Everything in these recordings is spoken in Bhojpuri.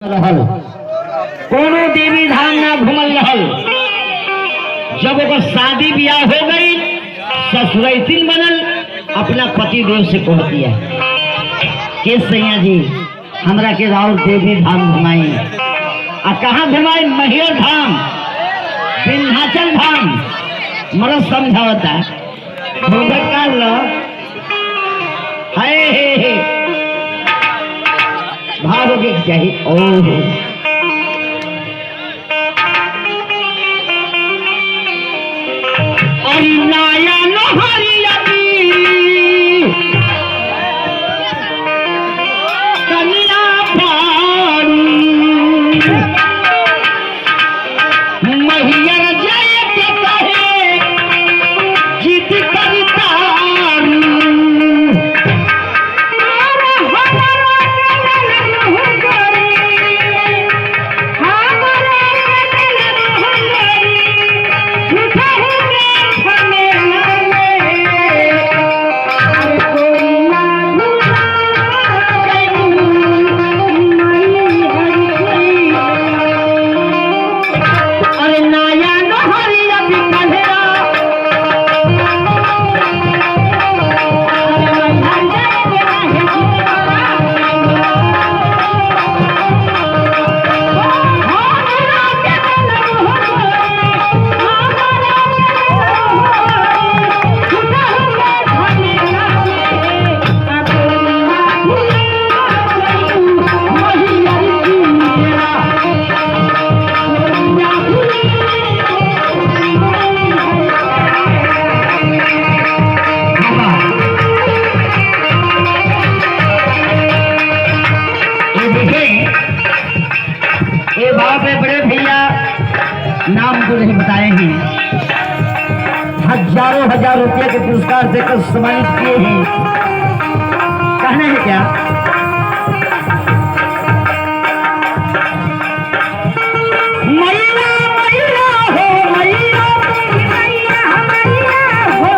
रहल कोनो देवी धाम ना घूमल रहल। जब ओकर शादी ब्याह हो गई, ससुरैतिन बनल, अपना पति देव से कह दिया के सैया जी हमरा के राउर देवी धाम घुमाई। आ कहाँ घुमाई? महियर धाम, विंध्याचल धाम। मरद समझावता भोगत कर लो है भागोगे चाहिए। ओह नाया नहरिया कन्या पारू महियर जय के कहे जीत करतारू। ये बाप है बड़े भैया, नाम तो नहीं बताए हैं, हजारों हजार रुपये के पुरस्कार देकर सम्मानित किए हैं। कहना है क्या? मैया मैया हो मैया मैया हो मैया हो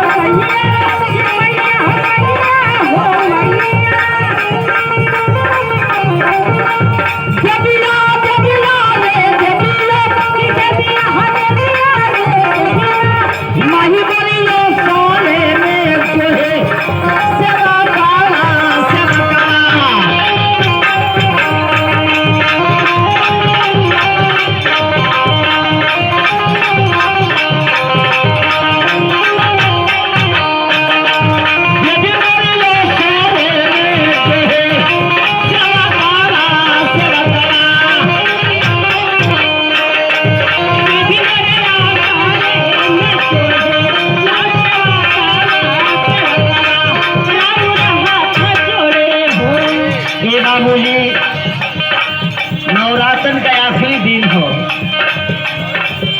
नवरात्रन का आखिरी दिन हो।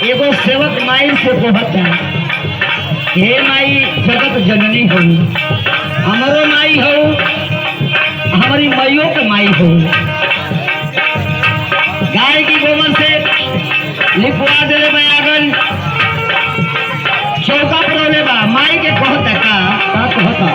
एगो सेवक माई से कहता हे माई जगत जननी हो, हमारो माई हो, हमारी माइयों के माई हो। गाय की गोबर से लिपवा दे आंगन, चौका पड़ोले बा। माई के कहता का कहता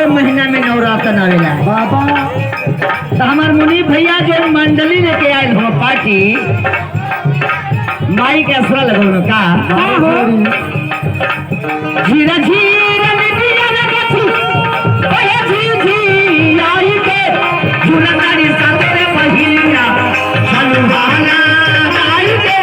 महीना में नवरात्र आवेला बाबा। तो हमार मुनि भैया जो मंडली लेके आए हो पार्टी, माई के असरा लगो का झीरा झीरा आई के झूला गाड़ी साथे पहिया चलुहाना आई के